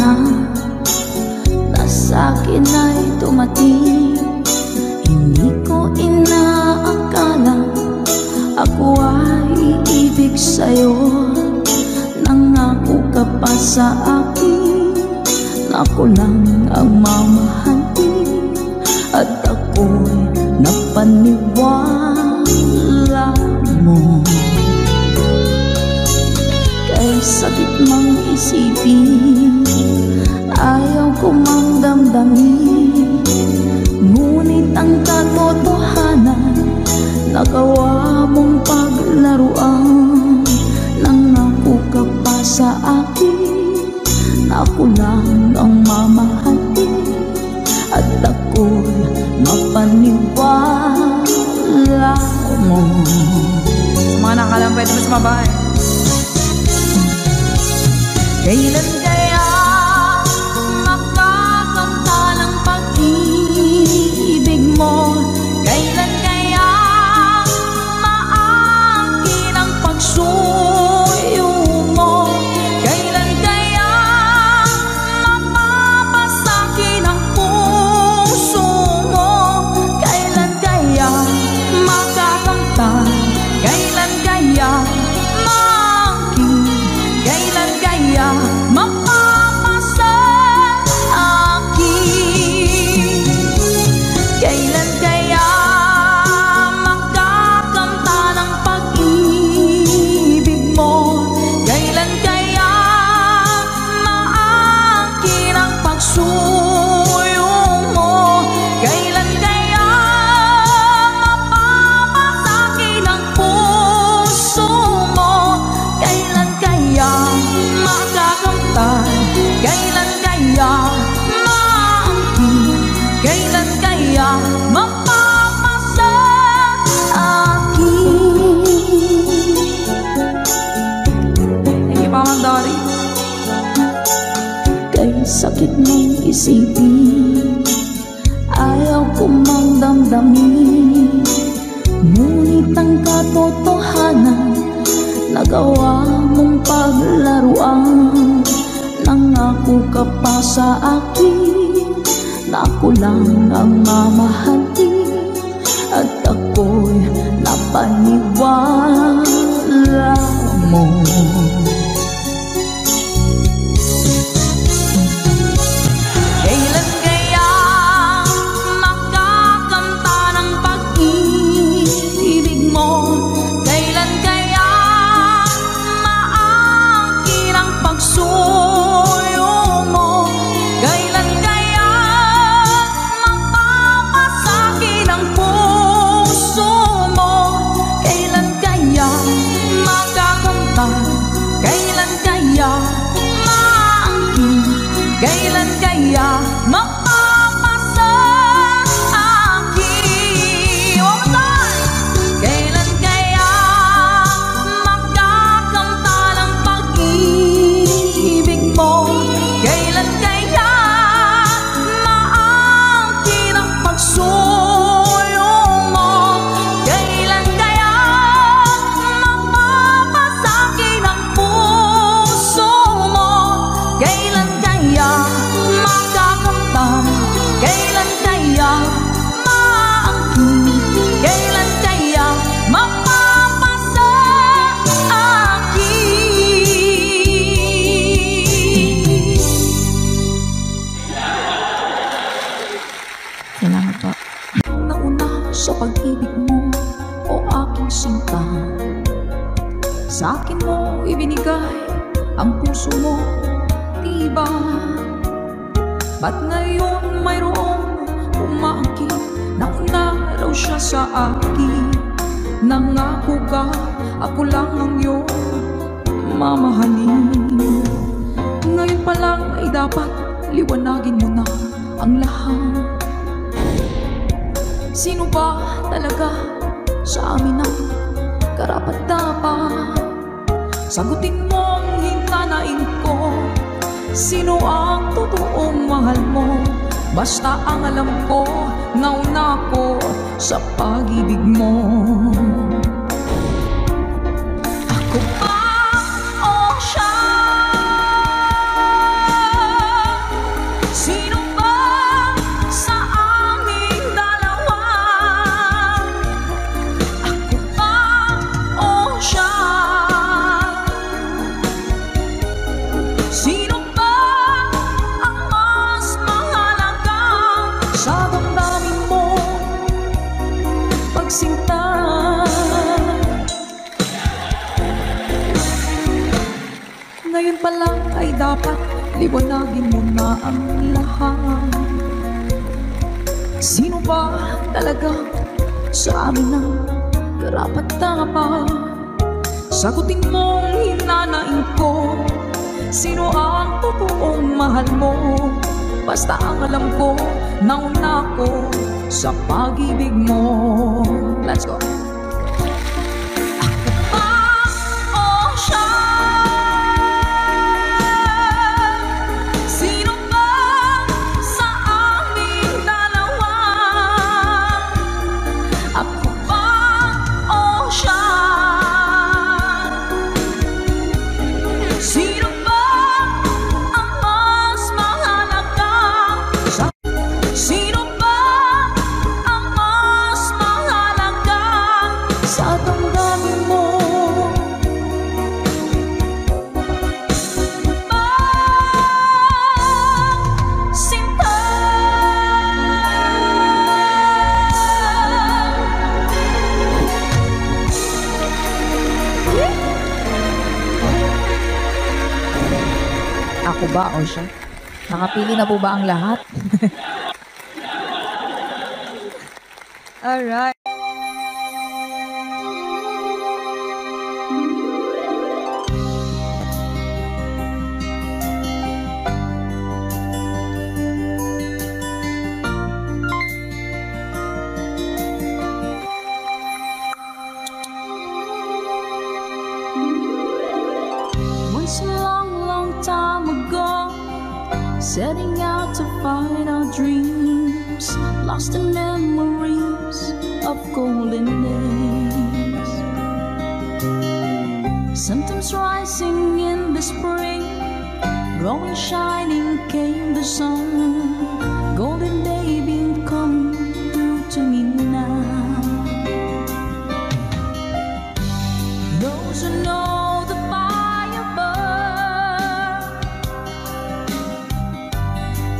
sana na sa'kin ay dumating. Hindi ko inaakala ako ay iibig sa'yo. Nangako ka pa sa akin na ako lang ang mamahalin, at ako'y napaniwala mo. Kay sakit mang isipin, ayaw ko mang damdamin, ngunit ang katotohanan nagawa mong paglaruan. Nangako ka pa sa akin na ako lang ang mamahalin, at ako'y mapaniwala mo. Sa mga nakalang pwede mo sumabay. Kailan kaya makakanta ng pag-ibig mo? Kailan kaya maangkin ang pagsuyo mo? Kailan kaya mapapasakin ang puso mo? Kailan kaya makakanta? Kailan kaya maangkin? Kailan kaya mapapasa akin? Kailan kaya makakanta ng pag-ibig mo? Kailan kaya maangkin ang pagsuyo mo? Kailan kaya mapapasakin ang puso mo? Kailan kaya makakamtan? Kailan kaya maangkin? Kailan kaya mapapasa akin? Thank you, Mama Dory. Kay sakit mong isipin, ayaw ko mang damdamin, ngunit ang katotohanan nagawa mong paglaruan. Nangako ka pa sa akin na ako lang ang mamahalin, at ako'y napaniwala mo. Kailan kaya makakanta ng pag-ibig mo? Kailan kaya maangkin ang pagsuyo mo? Kailan kaya mapapasakin ang puso mo? Kailan kaya makakanta? Kailan kaya maangkin? Kailan kaya mapapasa akin? One more time! Kailan kaya makakanta ng pag-ibig mo? Kailan kaya maangkin ang pagsuyo mo? Kailan kaya mapapasakin ang puso mo? Kailan kaya makakamta? Kailan kaya maangkin? Kailan kaya mapapasa akin? Salamat po. Nauna sa pag-ibig mo, o aking sinta, sa akin mo ibinigay ang puso mo, diba? Ba't ngayon mayroong umaangkin? Nauna raw siya sa akin. Nangako ka, ako lang ang iyong mamahalin. Ngayon pa lang ay dapat liwanagin mo na ang lahat. Sino ba talaga sa amin ang karapat-dapat? Sagutin mo ang hintanain ko. Sino ang totoong mahal mo? Basta ang alam ko, nauna ko sa pag-ibig mo. Ako ba o siya? Ngayon pa lang ay dapat liwanagin mo na ang lahat. Sino ba talaga sa amin ang karapat-dapat? Sagutin mong hinanain ko, sino ang totoong mahal mo? Basta ang alam ko, nauna ko sa pag-ibig mo. Let's go. Ako ba o siya? Nakapili na po ba ang lahat? Alright. Once a long time ago, setting out to find our dreams, lost in memories of golden days. Sometimes rising in the spring, growing shining came the sun. Golden day been coming through to me now. Those who know the fire burn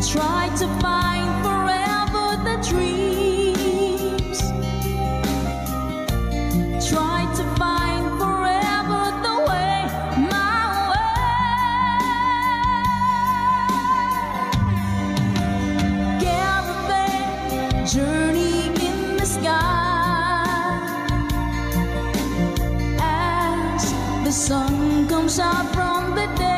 try to find forever the dreams, try to find forever the way, my way. Caravan journey in the sky as the sun comes out from the day.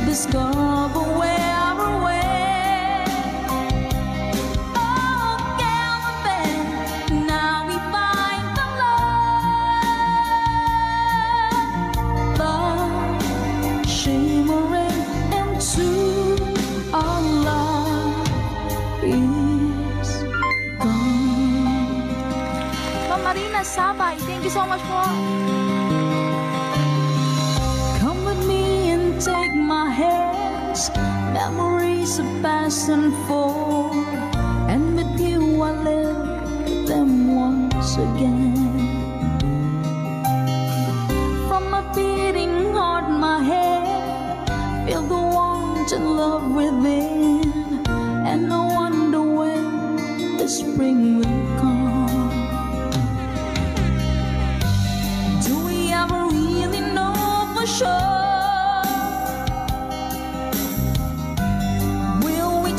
Discover where we're way. Oh, caravan, now we find the love shimmering into our love is gone. Ma'am Marina Sabay, thank you so much po. Come with me and take my hands, memories of past unfold, and with you I live them once again. From my beating heart, my head, feel the warmth and love within, and I wonder when the spring will come. Do we ever really know for sure?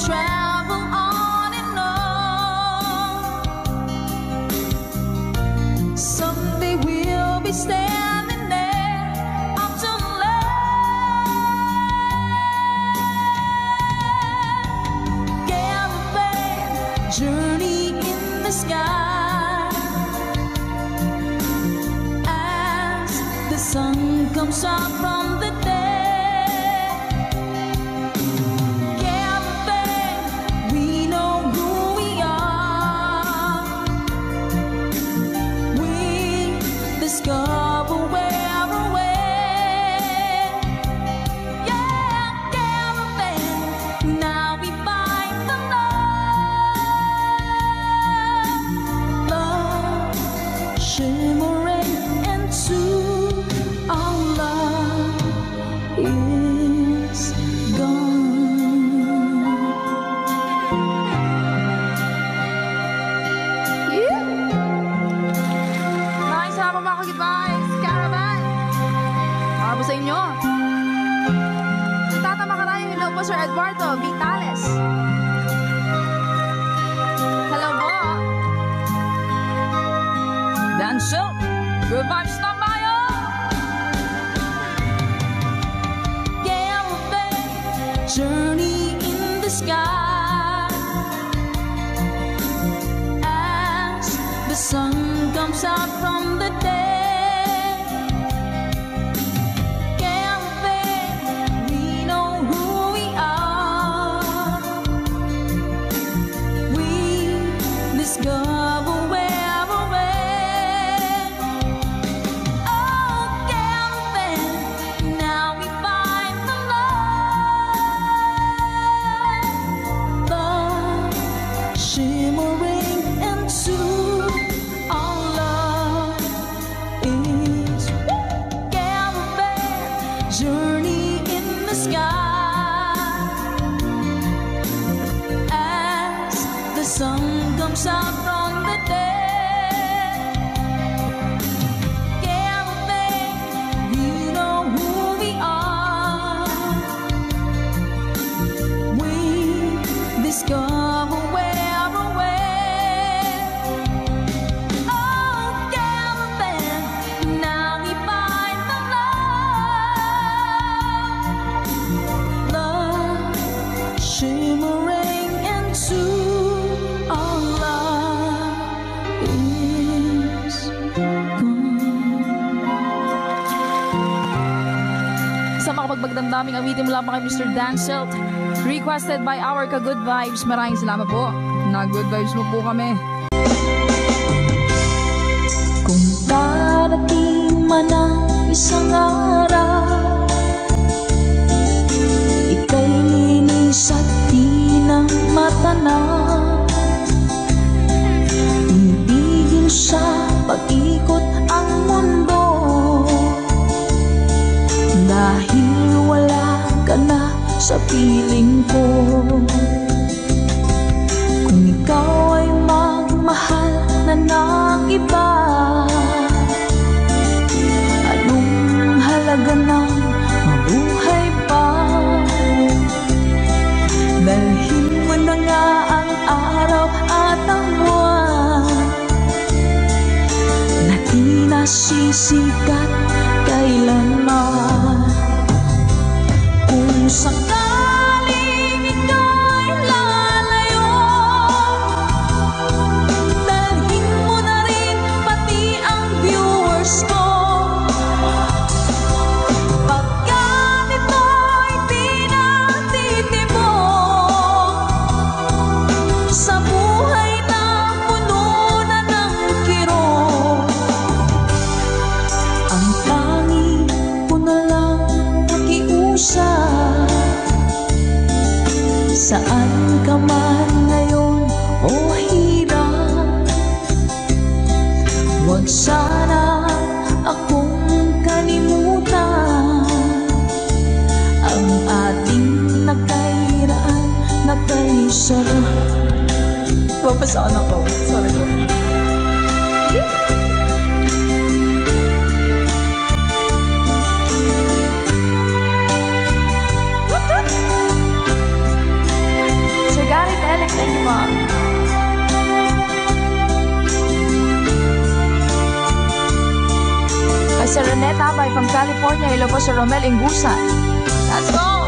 Travel on and on. Someday we'll be standing there up to land. Caravan journey in the sky as the sun comes out from the day. Discover where we're way. Yeah, caravan, now we find the love shimmering into our love Ricardo Vitales. Hello po. Danso, good vibes na tayo. Galloping, journey in the sky. As the sun comes out from the day. Sun comes out from the dead. Galloping, you know who we are. We discover where we're went. Oh, galloping, now we find the love. Love shimmering into sa makapagbagdamdaming awitin mula pa kay Mr. Danselt, requested by our ka-good vibes. Maraming salamat po. Na-good vibes mo po kami. Kung darating man ang isang araw, ika'y linis at di na matanaw. Tinibigil sa pag-ikot ang mundo, dahil wala ka na sa piling ko. Kung ikaw ay magmahal na ng iba, anong halaga ng mabuhay pa? Dalhin mo na nga ang araw at ang buwan na di nasisikat kailanman. Kung sakaling ikaw ay lalayo, dalhin mo na rin pati ang viewers ko. Pagkat ito'y di natitibok sa buhay na puno na ng kirot, ang tangi ko na lang pakiusap. Saan ka man ngayon o hirap, huwag sana akong kalimutan. Ang ating nakairaan, nakaisarap. Papasaan ako. Sorry po. Thank you, Mom. Kay Sir Reneta by from California. Hello po Sir Romel Ingusan. Let's go!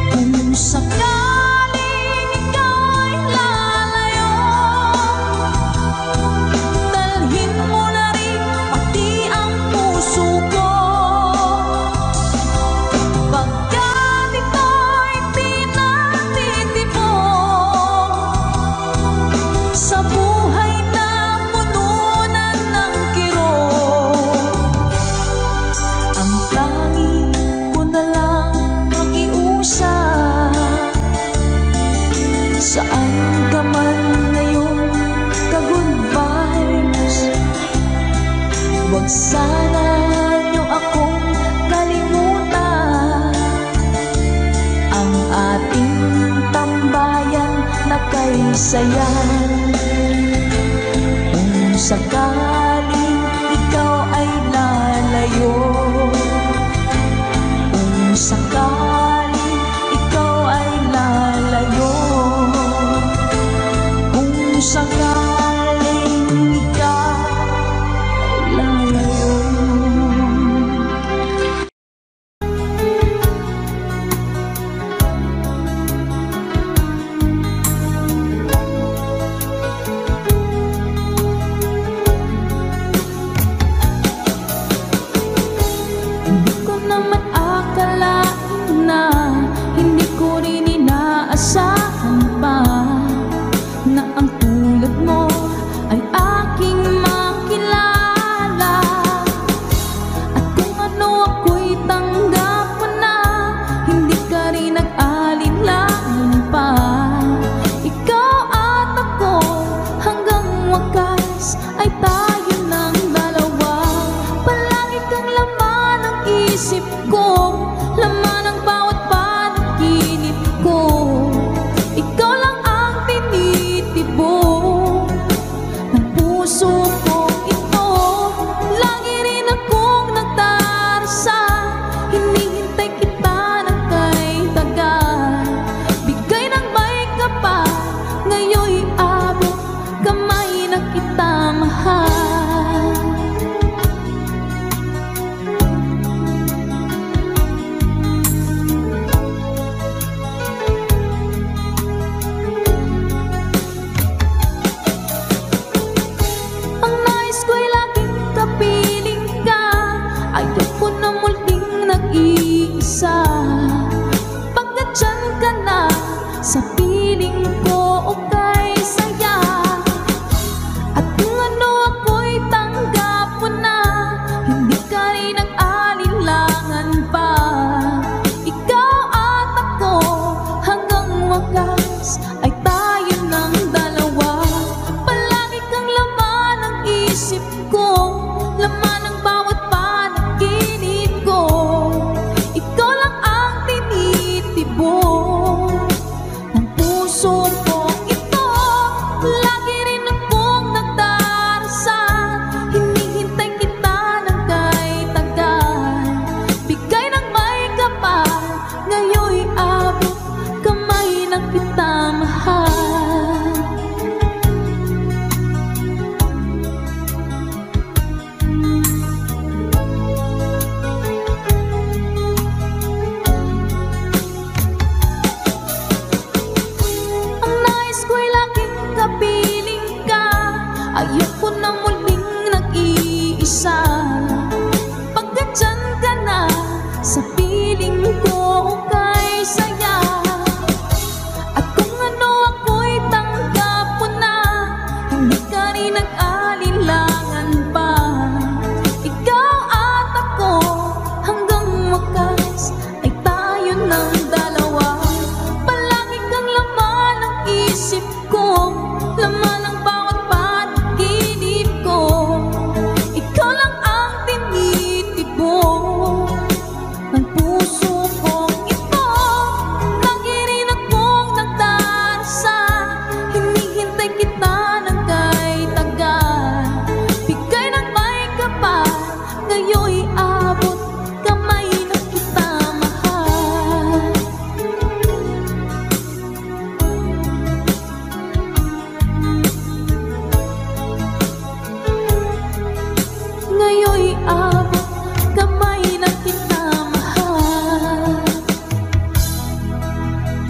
Kung sakaling ikaw ay lalayo, dalhin mo na rin pati ang puso ko. Pagkat ito'y di natitibok sa buhay na puno na ng kirot, ang tangi ko na lang pakiusap. Saan ka man ngayon, ka-good vibes, huwag sana niyo akong kalimutan. Ang ating tambayan na kay sayan. Kung sakaling ikaw ay lalayo, kung sakaling ikaw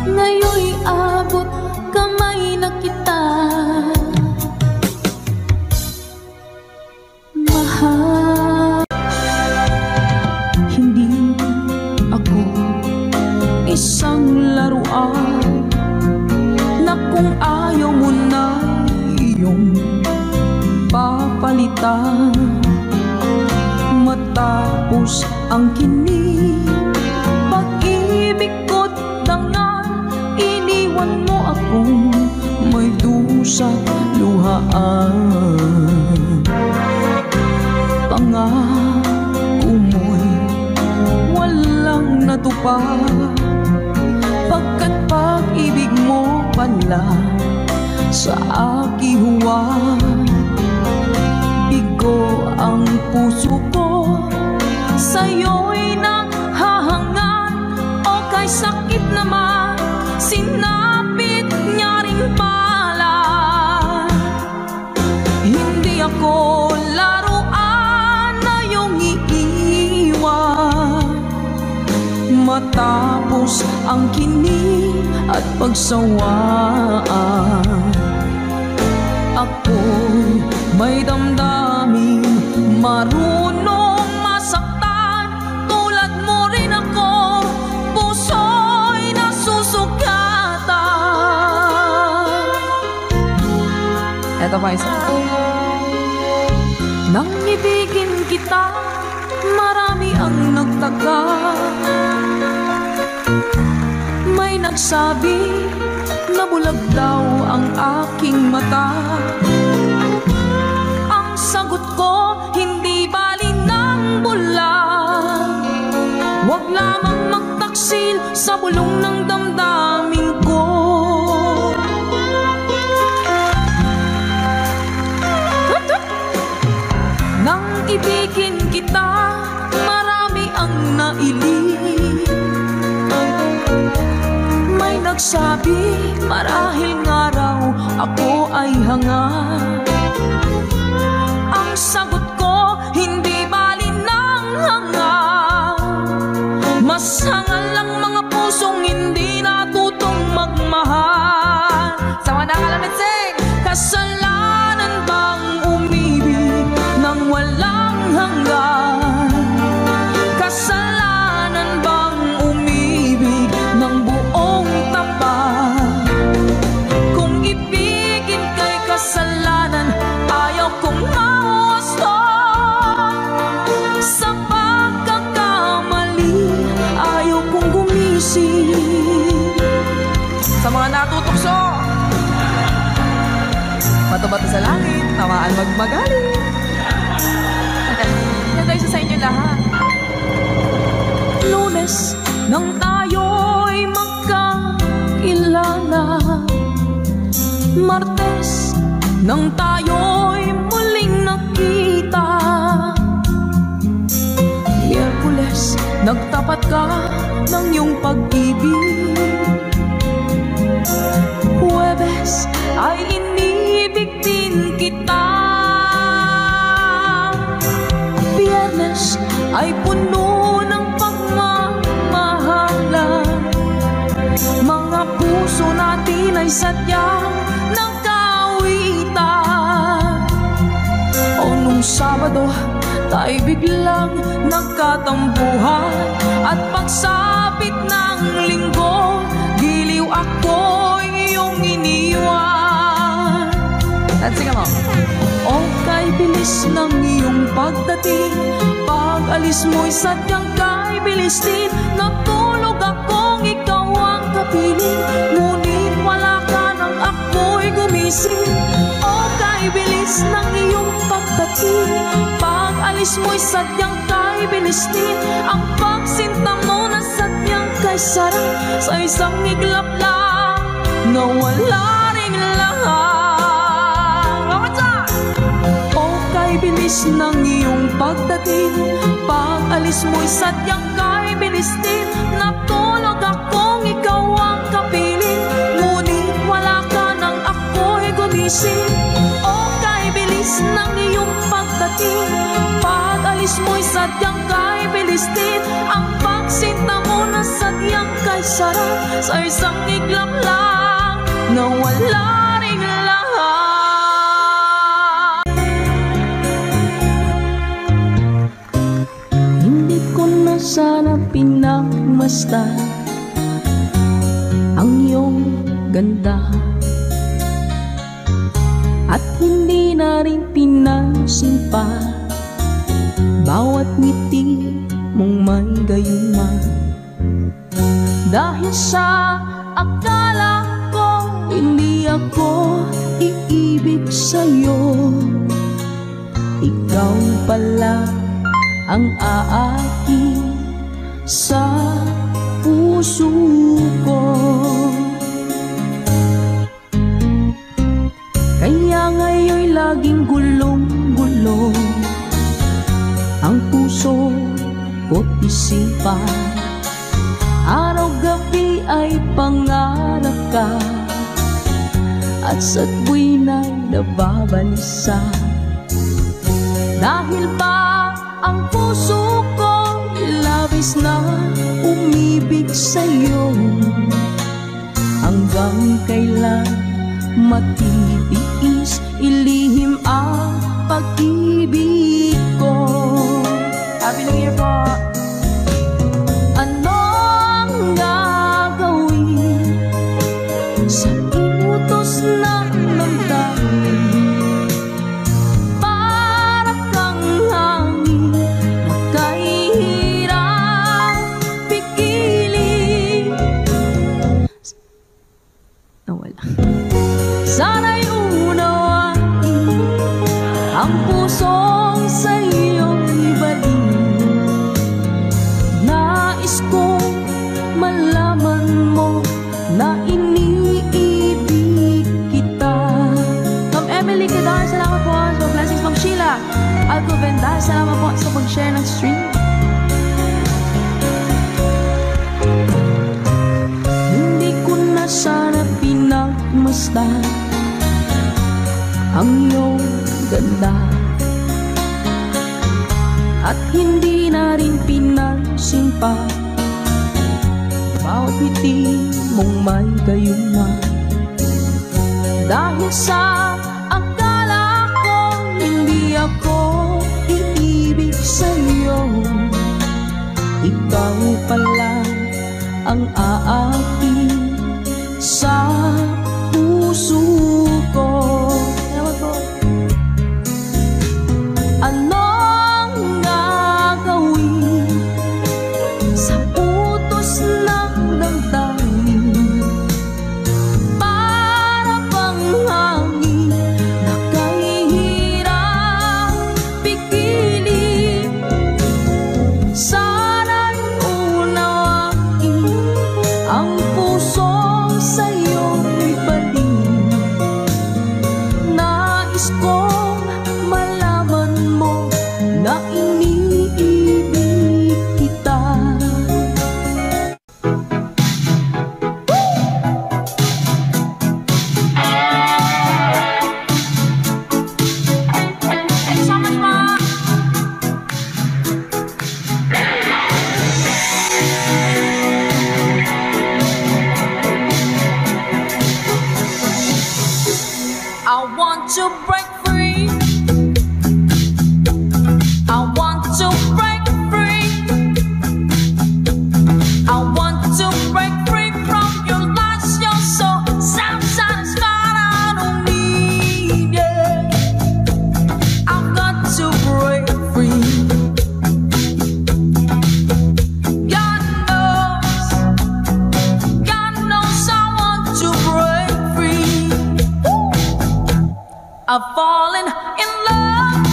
ngayon'y abot kamay na kita. Mahal, Hindi ako isang laruan na kung ayaw mo na iyong papalitan. Matapos ang kinig, pag-ibig ko't dangal, iniwan mo akong may dusa't luhaan. Pangako mo'y walang natupad, pagkat pag-ibig mo pala sa aking huwad. Bigo ang puso ko, sa'yo'y nanghahangat, o kay sakit naman, sinapit niya rin pala. Hindi ako laruan na iyong iiwan. Matapos ang kinig at pagsawaan, ako'y may damdaming marunong masaktan. Tulad mo rin ako, puso'y nasusugatan. Eto pa isa. Nang ibigin kita, marami ang nagtaka. May nagsabi na bulag daw ang aking mata. Ang sagot ko, hindi bali ng bulag. Huwag lamang magtaksil sa bulong ng damdamin ko. Nang ibigin kita, marami ang nailing. May nagsabi, marahil nga raw ako ay hanga. Ang sagot ko, hindi bali ng hanga. Mas hangal lang mga pusong hindi natutong magmahal. Sama na kalamin, sing! Kasalanan bang umibig nang walang hanggan? Kasalanan bang umibig ng buong tapat? Kung ibigin kay kasalanan, ayaw kong mawasto. Sa pagkakamali, ayaw kong gumising. Sa mga natutukso, bato-bato sa langit, tamaan magmagaling. Yan tayo sa inyo lahat. Lunes nang tayo'y magkakilala, Martes nang tayo'y muling nakita, Miyerkules nagtapat ka ng iyong pag-ibig, Huwebes ay inibig din kita, Biyernes ay puno ng pagmamahalan. Mga puso natin ay sadyang nagkawitan. O nung Sabado, tayo biglang nagkatampuhan. At pagsapit ng Linggo, giliw ako iyong iniwan. Let's sing along. O kay bilis ng iyong pagdating, pag-alis mo'y sadyang kay bilis din. Natulog akong ikaw ang kapiling, ngunit wala ka nang ako'y gumising. O kay bilis ng iyong pagdating, pag-alis mo'y sadyang kay bilis din. Ang pagsinta mo na sadyang kay sarap, sa isang iglap lang nawala ring lahat. Bilis ng iyong pagdating, pag-alis mo'y sadyang kay bilis din. Natulog akong ikaw ang kapiling, ngunit wala ka nang ako'y gumising. O kay bilis ng iyong pagdating, pag-alis mo'y sadyang kay bilis din. Ang pagsinta mo na sa sadyang kay sarap sa isang iglap lang na wala ring lahat. Hindi ko na sana pinagmasdan ang iyong ganda, at hindi na rin pinansin pa bawat ngiti mong may gayuma. Dahil sa akala ko hindi ako iibig sa'yo, ikaw pala ang aaki sa puso ko. Kaya ngayon'y laging gulong-gulong ang puso ko't isipan. Araw-gabi ay pangarap ka, at sa tuwina'y nababalisa. Dahil ba ang puso ko labis na umibig sa'yo, hanggang kailan matitiis ilihim ang pag-ibig ko. Happy New Year po! Anong gagawin sa iutos ng damdamin? Para kang hangin na kahirap pigilin. Nawala. Sana'y unawain ang pusong sa'yo'y ibalik. Nais kong malaman mo na iniibig kita. Ma'am Emily Kedar, salamat po sa blessings. Ma'am Sheila Alcovendar, salamat po sa pag-share ng stream. Hindi ko na sana pinagmasdan ang iyong ganda, at hindi na rin pinansin pa bawat ngiti mong may gayuma. Dahil sa akala ko hindi ako iibig sa'yo, ikaw pala ang aaki sa puso ko. Salamat po. Anong gagawin sa utos ng damdamin? Para bang hangin na kahirap pigilin. Sana'y unawain ang pusong sa'yo'y balik. Nais kong malaman mo na iniibig kita. Thank you so much po! I want to break free. I want to break free. I want to break free from your lies. You're so self-satisfied. I don't need it. I've got to break free. God knows I want to break free. I've fallen in love.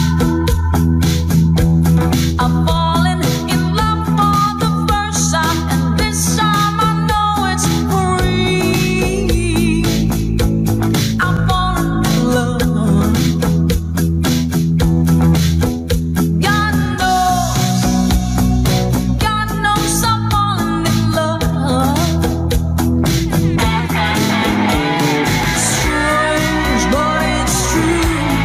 I've fallen in love for the first time, and this time I know it's free. I've fallen in love. God knows I've fallen in love. Strange, but it's true.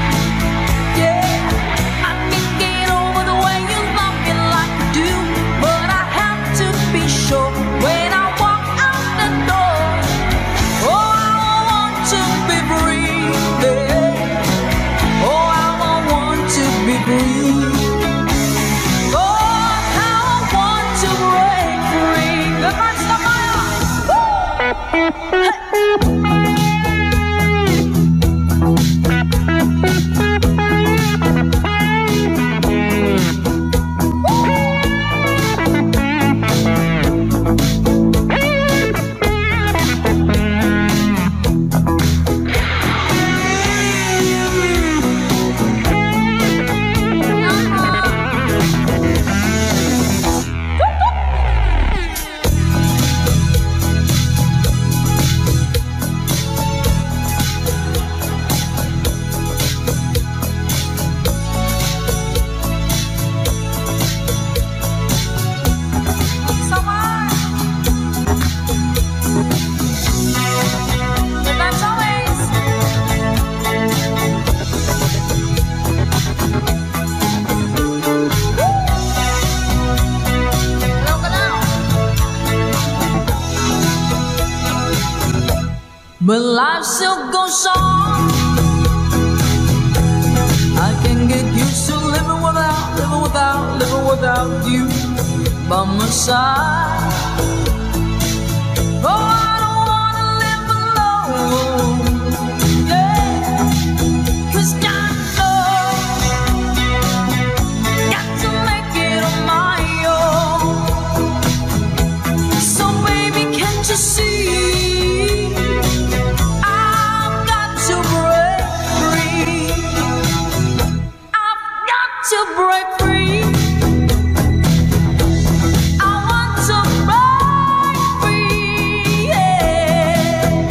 but life still goes on. I can get used to living without you by my side. Oh, I don't wanna live alone, yeah, 'cause got to make it on my own. So baby, can't you see, I've got to break free. I've got to break free. I want to break free, yeah.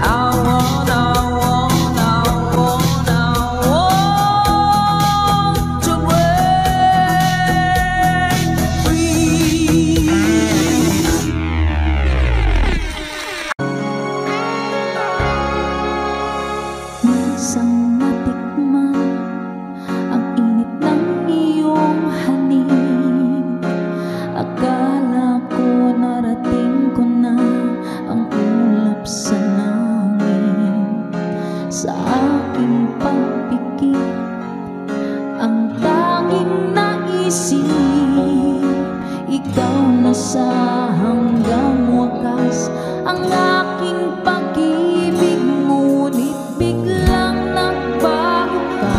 I want to break free. Minsan natikman ang init ng iyong halik. Akala ko narating ko na ang ulap sa langit. Sa aking pagpikit, ang tanging naisip, ikaw na sa hanggang wakas ang aking pag-ibig. Ngunit biglang nagbago ka,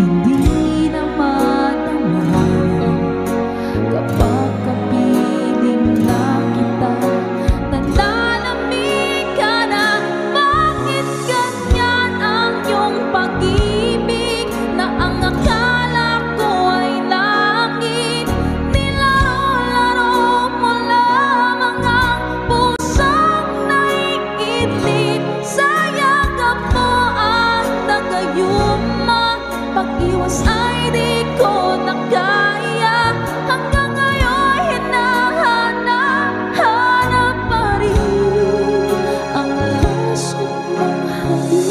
hindi na madama kapag kapiling na kita. Nananamig ka na, bakit ganyan ang iyong pag-ibig na ang akala ko ay langit? Nilaro-laro mo lamang ang pusang naiidlip. Sa yakap mo at nagayuma, pag-iwas ay di ko na kaya. Hanggang ngayon hinahanap pa rin ang lasok mong halik.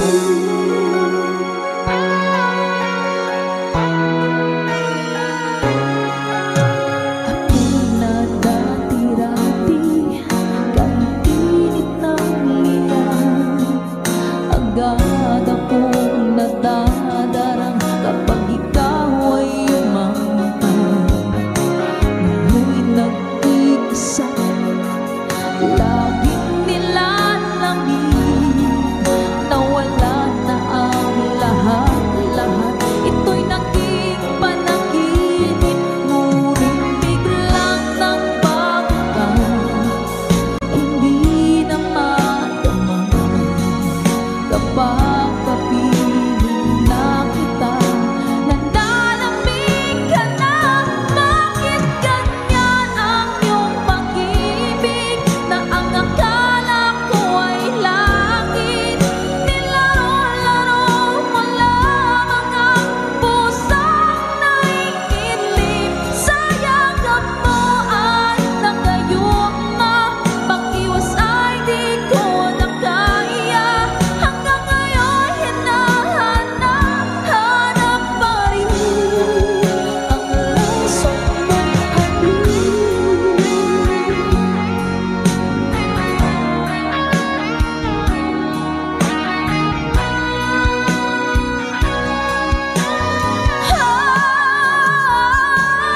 Ako'y nadati-rati, kahit init ng liyan. Agad akong nadadarang kapag ikaw ay umangkat. Ngayon'y nag-iisa, laging nilalamig. Nawala na ang lahat-lahat, ito'y naging panaginip. Ngunit biglang nagbago ka, hindi na madama kapag kapiling na kita. Nananamig ka na, bakit ganyan ang iyong pag-ibig na ang akala ko ay langit? Nilaro-laro mo lamang ang pusang naiidlip. Sa yakap mo at nagayuma, pag-iwas ay di ko na kaya. Hanggang ngayon hinahanap pa rin ang lasok mong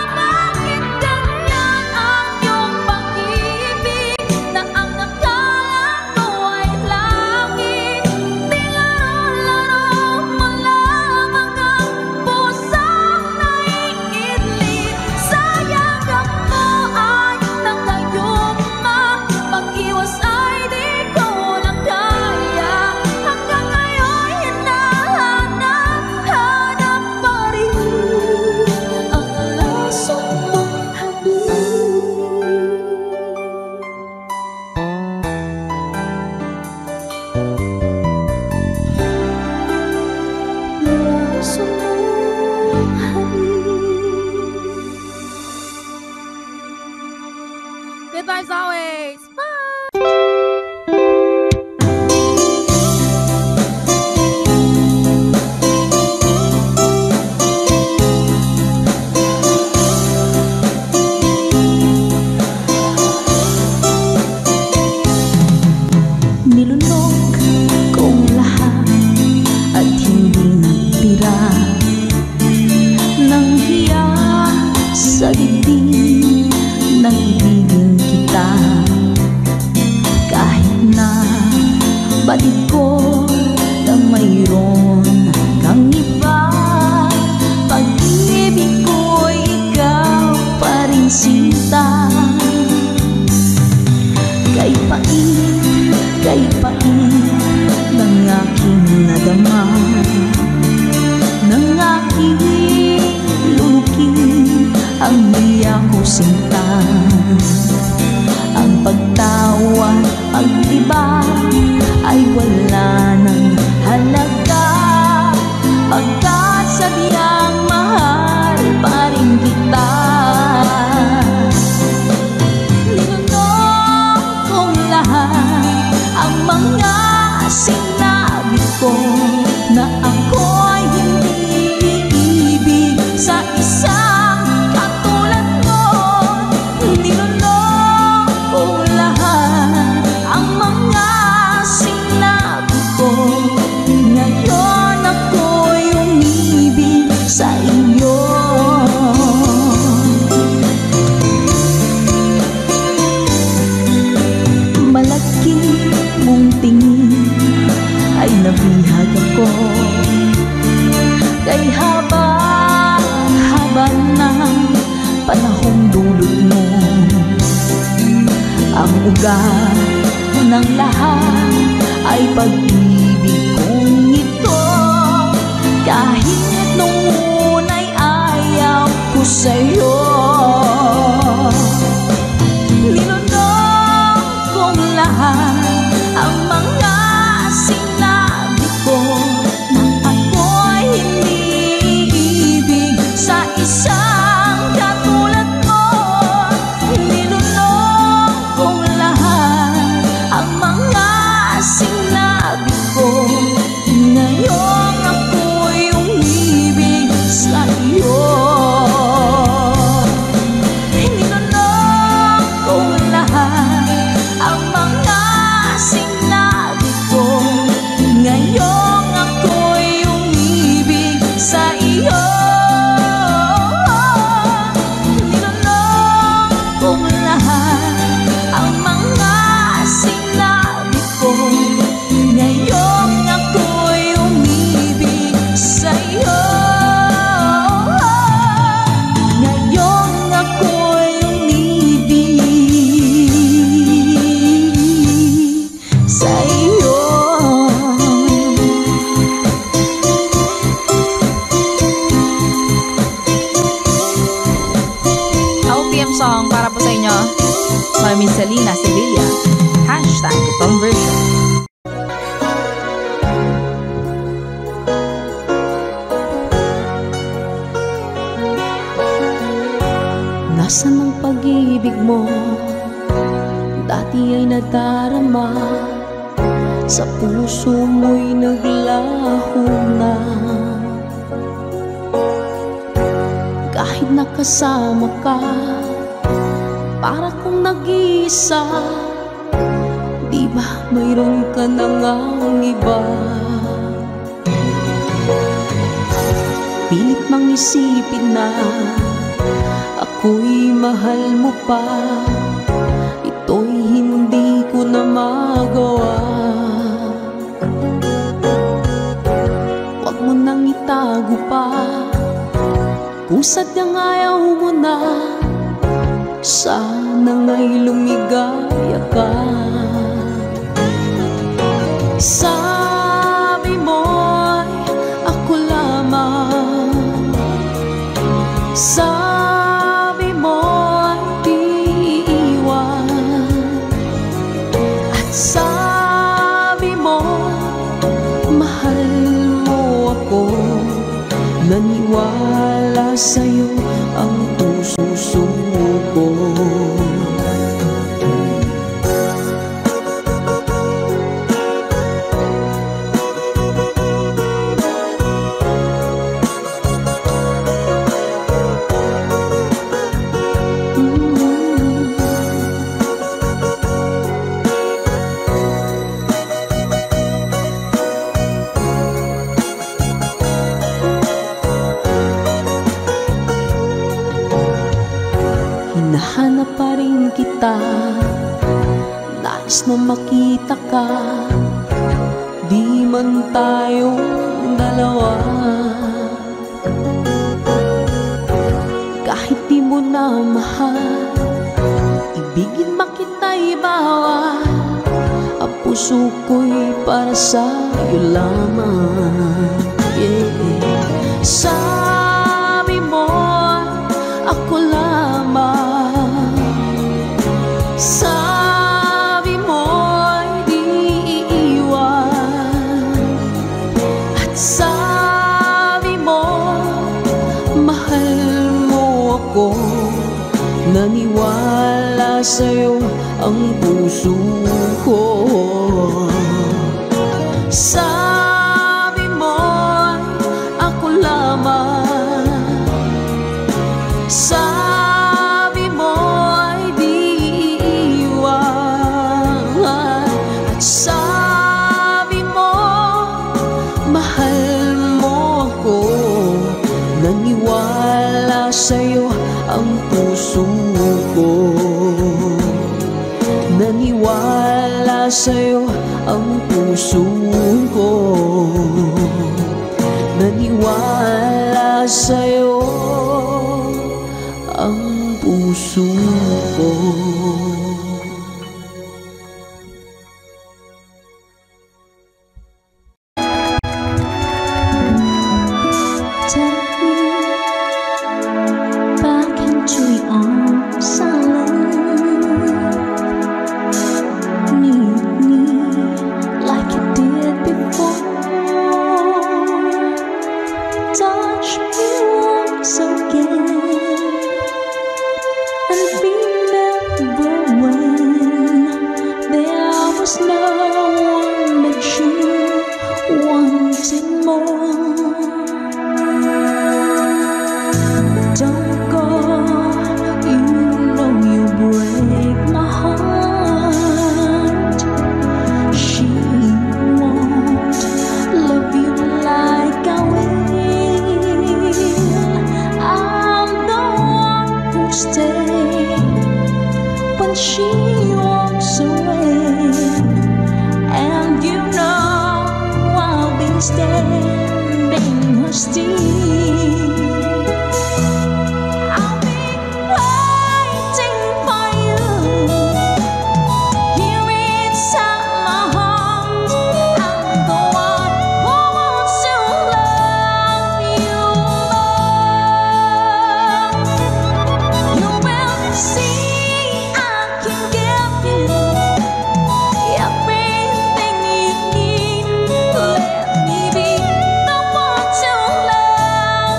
bakit ganyan ang iyong pag-ibig na ang akala ko ay langit? Nilaro-laro mo lamang ang pusang naiidlip. Sa yakap mo ay nagayuma, pag-iwas ay di ko na kaya. Hanggang ngayon hinahanap pa rin ang lasok mong lasok mong Good vibes always. Bye. batid ko na mayroon kang iba. Pag-ibig ko'y ikaw pa rin sinta. Kay pait ng aking nadama, ng aking lulukin ang iya ko sinta. Ang pagtawa, pag-iba ay wala ng halaga, pagkat sadyang mahal pa rin kita. Ninunong kong lahat ang mga sinabi ko, na ako'y hindi iibig sa isang katulad mo. Ninunong kong lahat ang mga sinabi ko, ngayon ako'y umibig sa iyo. Malaki mong tingin ay nabihag ako, kay haba ng panahong dulot mo. Ang ugat ng lahat ay pag-ibig kong ito, kahit nung una'y ayaw ko sa'yo. Ninunong kong lahat ang mga sinabi ko, na ako'y hindi iibig sa isang katulad mo. Ninunong kong lahat ang mga sinabi ko, ngayon ako'y umibig sa iyo. Ninunong kong lahat ang mga sinabi ko, ngayon ako'y umibig sa iyo. Ninunong kong lahat ang mga sinabi ko, ngayon ako'y umibig sa iyo. Ngayon ako'y umibig sa iyo. OPM song para po sa inyo, Mami Selena Sevilla. #conversion. Nasaan ang pag-ibig mo? Dati ay nadarama, sa puso mo'y naglaho na. Kahit nakasama ka, para kong nag-iisa. Di ba mayroon ka na ngang iba? Pilit mang isipin na ako'y mahal mo pa, ito'y hindi ko na magawa. Huwag mo nang itago pa, kung sadyang ayaw mo na, sana nga'y lumigaya ka. Sabi mo'y ako lamang, sabi mo'y di iiwan, at sabi mo mahal mo ako. Naniwala sa'yo ang puso ko. Hinahanap pa rin kita, nais na makita ka, lamang tayong dalawa. Kahit di mo na mahal, ibigin makita'y bawal. Ang puso ko'y para sa'yo lamang, yeah. Sabi mo ako lamang, sabi mo'y di iiwan, at sabi mo mahal mo ako. Naniwala sa'yo ang puso ko. Sabi mo'y ako lamang, sabi mo'y di iiwan, at sabi mo mahal mo ako. Naniwala sa'yo ang puso ko. Naniwala sa'yo ang puso ko. Naniwala sa'yo ang puso ko. Everything you need, let me be the one to love.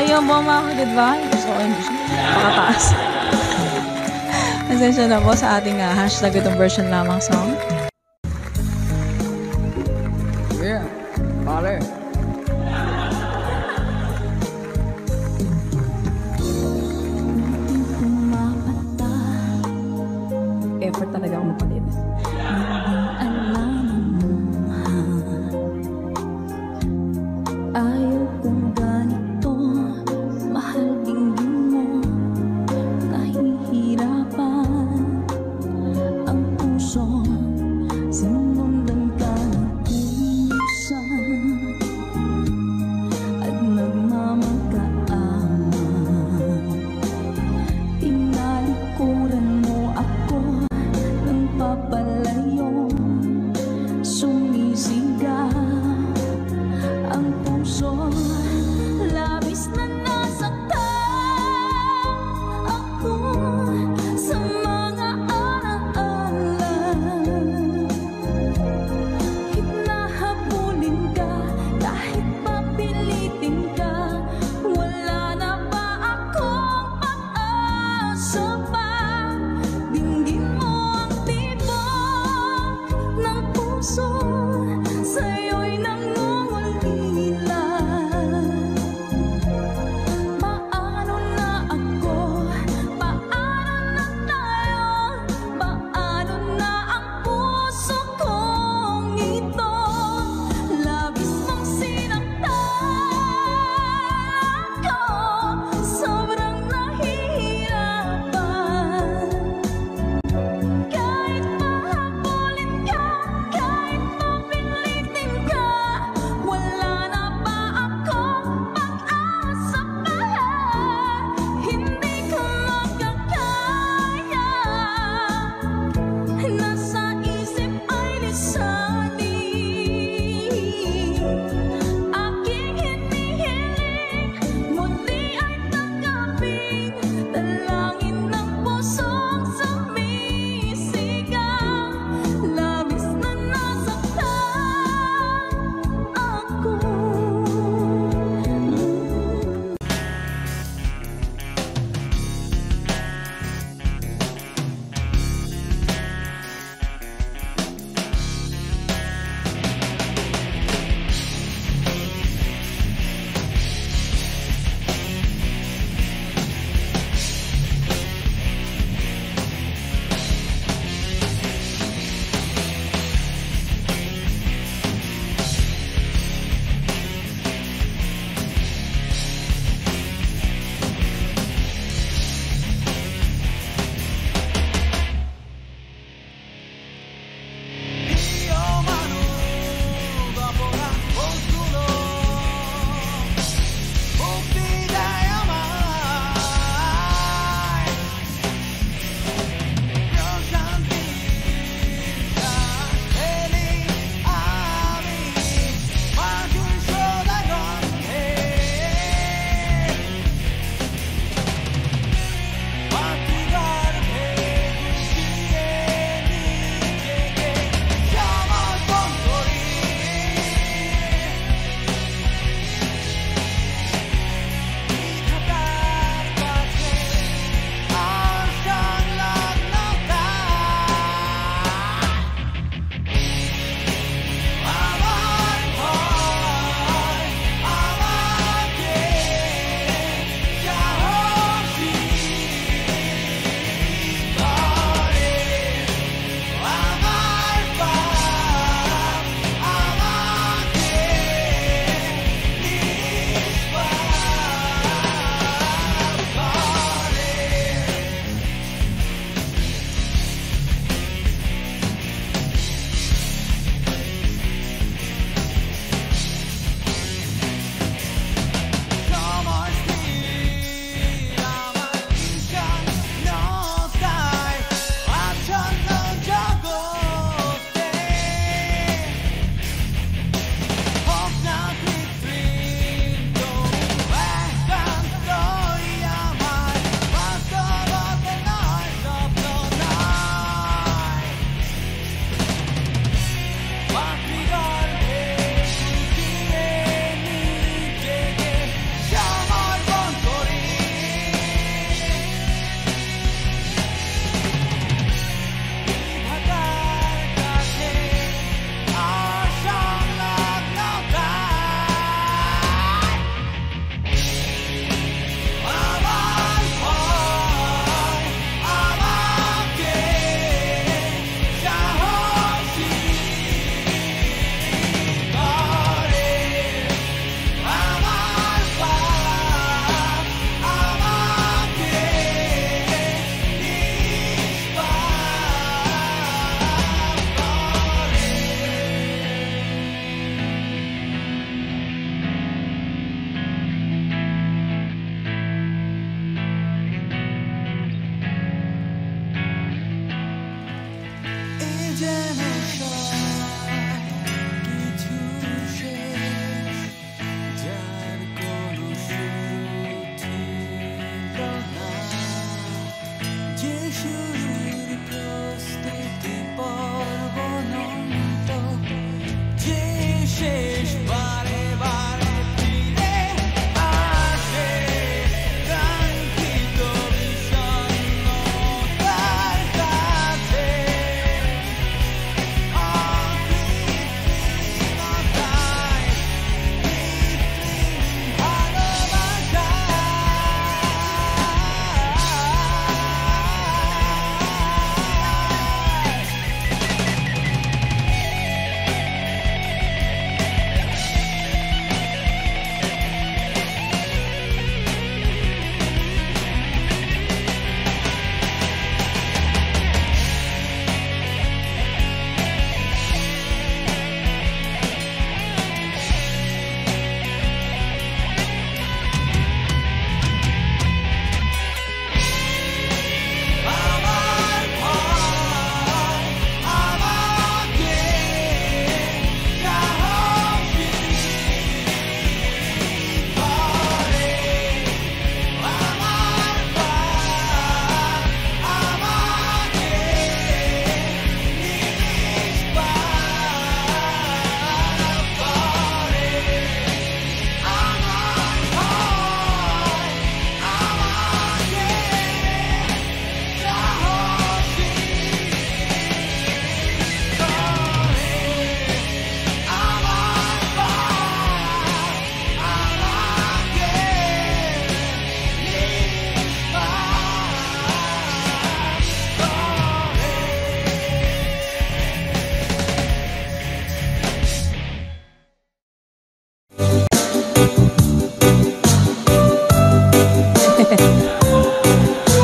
Ayaw mo mga goodbye. Gusto ko yung pakataas. Pasensya na po sa ating hashtag itong version lamang song. Yeah, pare. Effort talaga ako mapalit. Ayaw kong ganito, mahal tingin mo, nahihirapan ang puso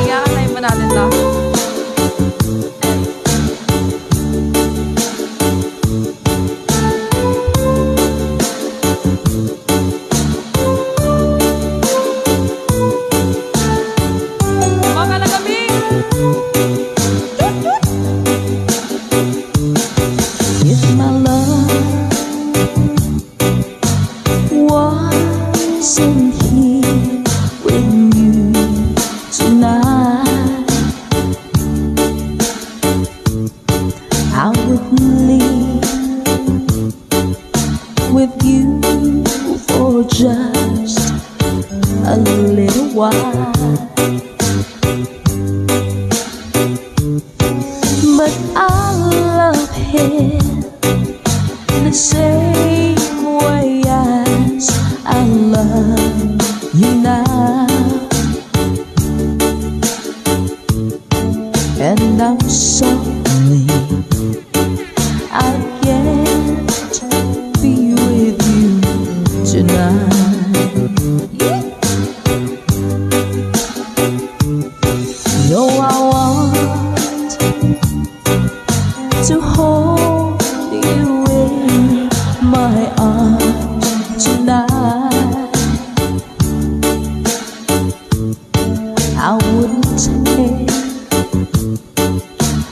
Iyakatayin pa natin to. Mga nagaming! If my love wasn't here with you tonight, I would leave with you for just a little while. But I love him the same way as I love you now, and I'm sorry I can't be with you tonight. No, I want to hold you in my arms tonight. I wouldn't take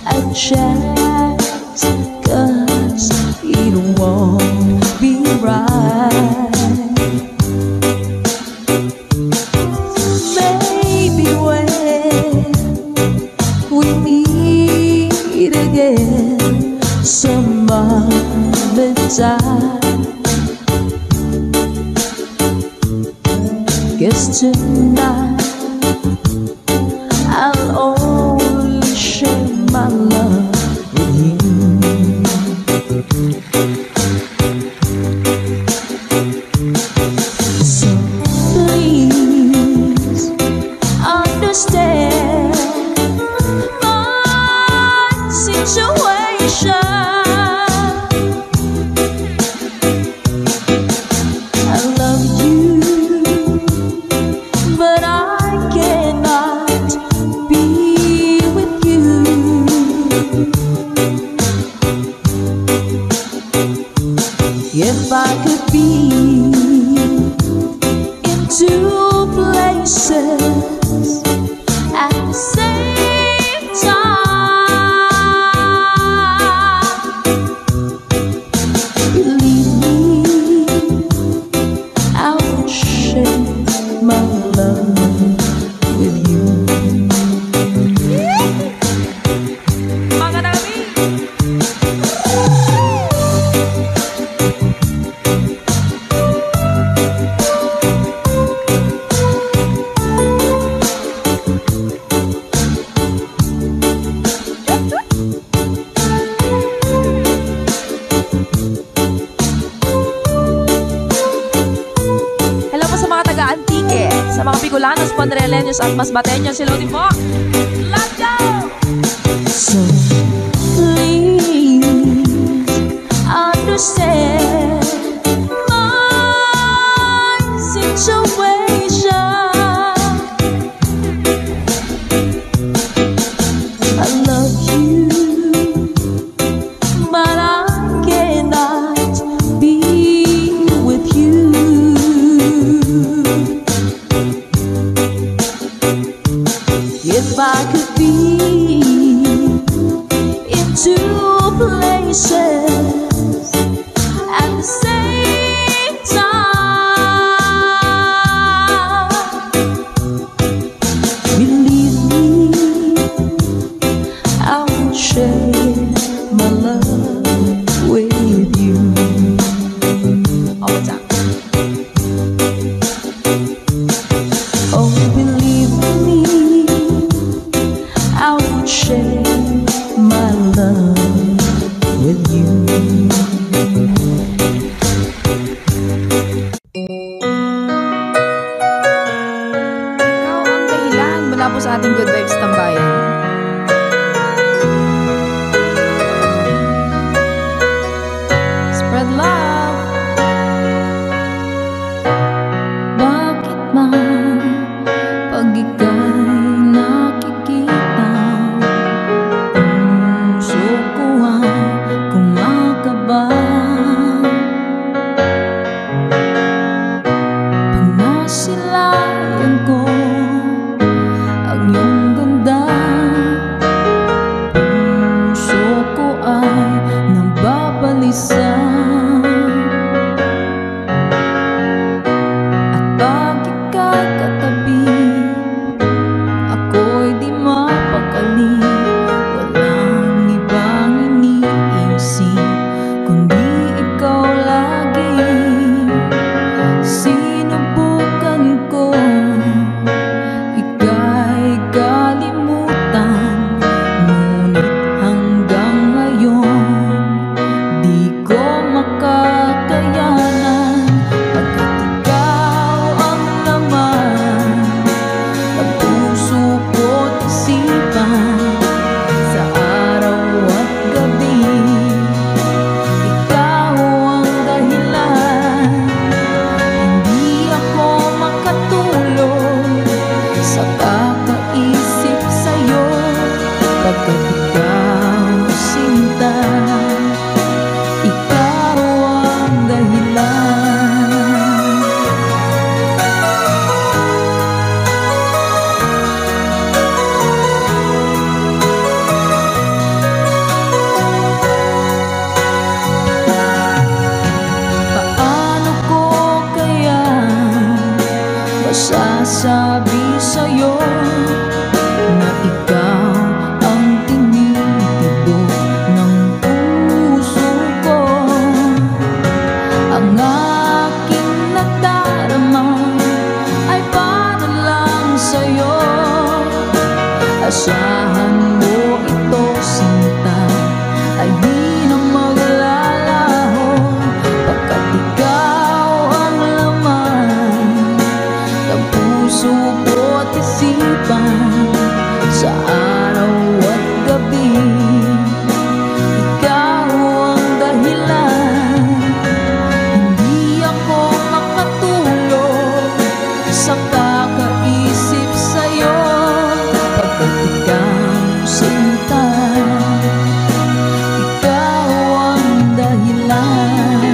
a chance, 'cause it won't be right. Maybe when we meet again some other time, 'cause tonight I'll only share my love with you. So please understand my situation. I love you, but I cannot be with you. If I could be in two places at the same time, believe me, I would share my love with you. Mga nagaming! Hello po sa mga taga-Antique, sa mga Bicolanos, Ponreleños at Masbateños. Hello din po! Let's go! So please understand my situation. I love you, but I cannot be with you. If I could be in two places at the same time, believe me, I will share my love with you. All the time. Oh, believe me, I would share my love with you. Ikaw ang dahilan mula po sa ating Good Vibes Tambayan. Spread love! Bakit man pag sa kakaisip sa'yo, pagkat ikaw sinta, ikaw ang dahilan. Paano ko kaya masasabi sa'yo na ikaw ang tinitibok ng puso ko? Ang aking nadarama ay para lang sa'yo. Asahan mo ito, sinta, ay di na maglalaho, pagkat ikaw ang laman ng puso ko't isipan sa araw at gabi. Ikaw ang dahilan, hindi ako makatulog sa kakaisip sa'yo, pagkat ikaw sinta, ikaw ang dahilan.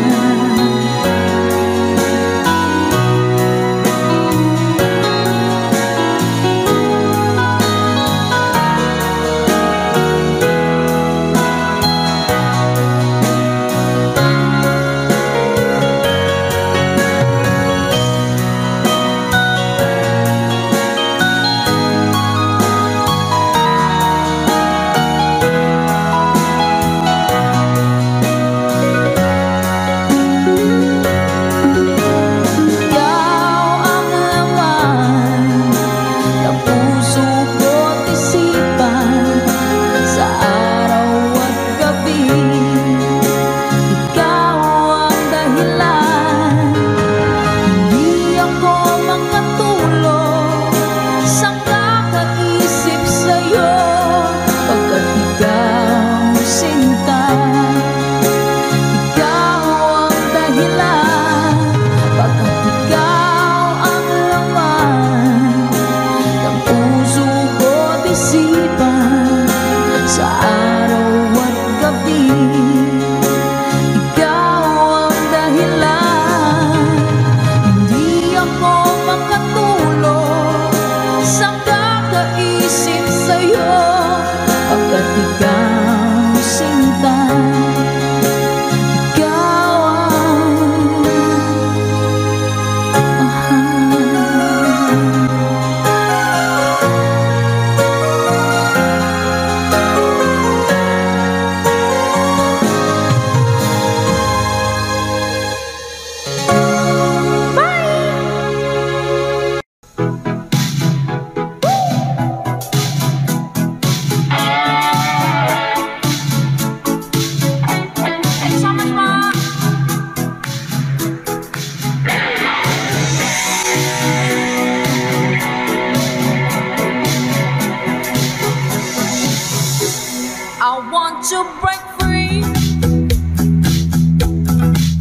I want to break free.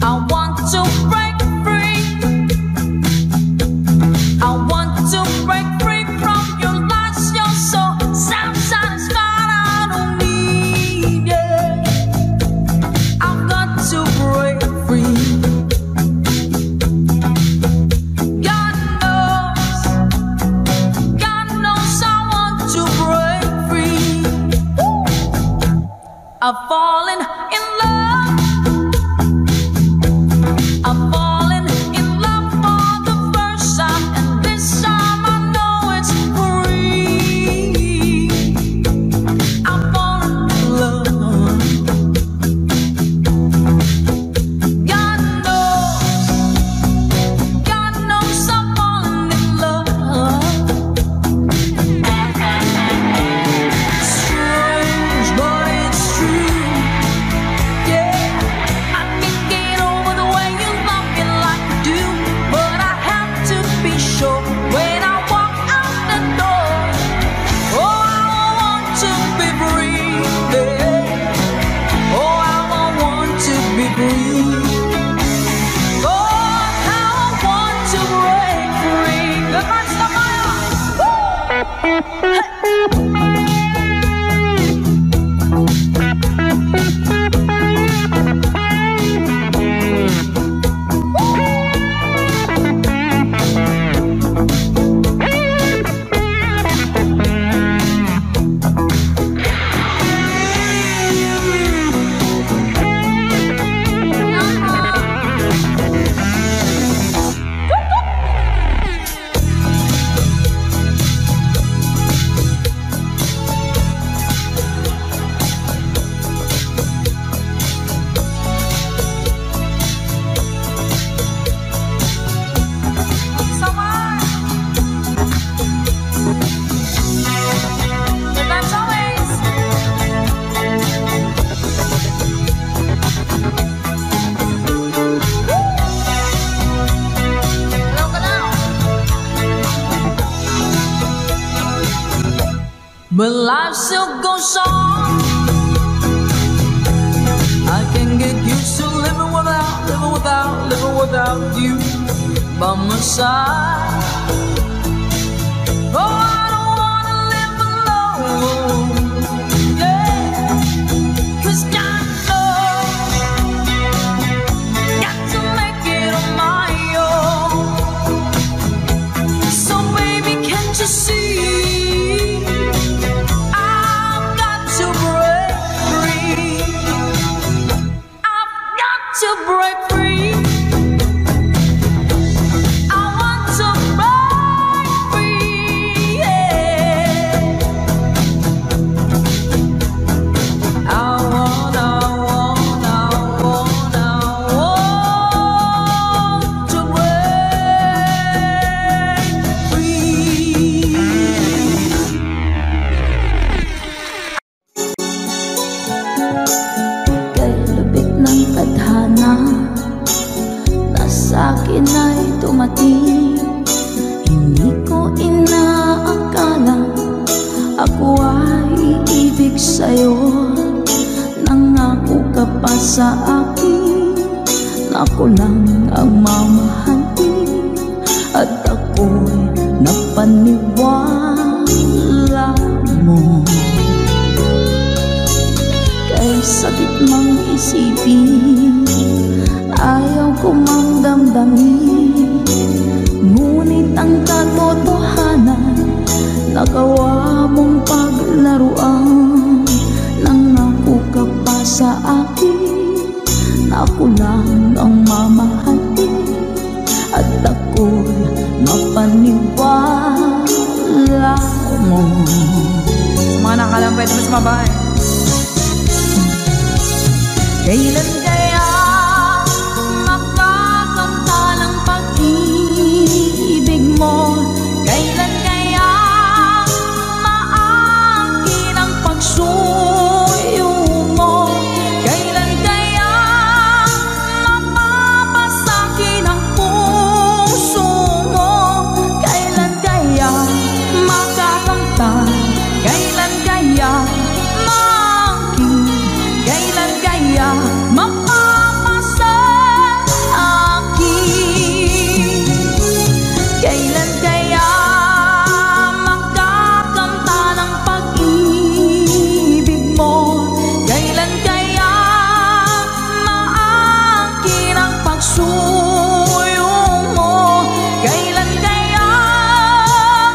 I want to break free. I want to break free from your lies. You're so self-satisfied. I don't need it. I've got to break free. God knows I want to break free. I've fallen in love. I've fallen in love for the first time, and this time I know it's free. I've fallen in love. God knows I've fallen in love. Strange, but it's true. but life still goes on. I can get used to living without you by my side. Oh, I don't wanna live alone, yeah, 'cause got to make it on my own. So baby, can't you see, I've got to break free. I've got to break free. I want to break free, yeah. I want to break free. Kay lubik ng tadhana na sa'kin ay dumating. Hindi ko inaakala ako ay iibig sa'yo. Nangako ka pa sa akin na ako lang ang mamahalin, at ako'y napaniwala mo. Kay sakit mang isipin, ayaw ko mang damdamin, ngunit ang katotohanan, nagawa mong paglaruan. Nangako ka pa sa akin na ako lang ang mamahalin, at ako'y mapaniwala mo. Mga nakalampay naman sa mabay. Kailan kaya makakanta ng pag-ibig mo? Kailan kaya maangkin ang pagsuyo mo? Kailan kaya mapapasakin ang puso mo? Kailan kaya makakanta? Kailan kaya maangkin? Kailan kaya mapapasa akin? Kailan kaya magkakanta ng pag-ibig mo? Kailan kaya maangkin ang pagsuyo mo? Kailan kaya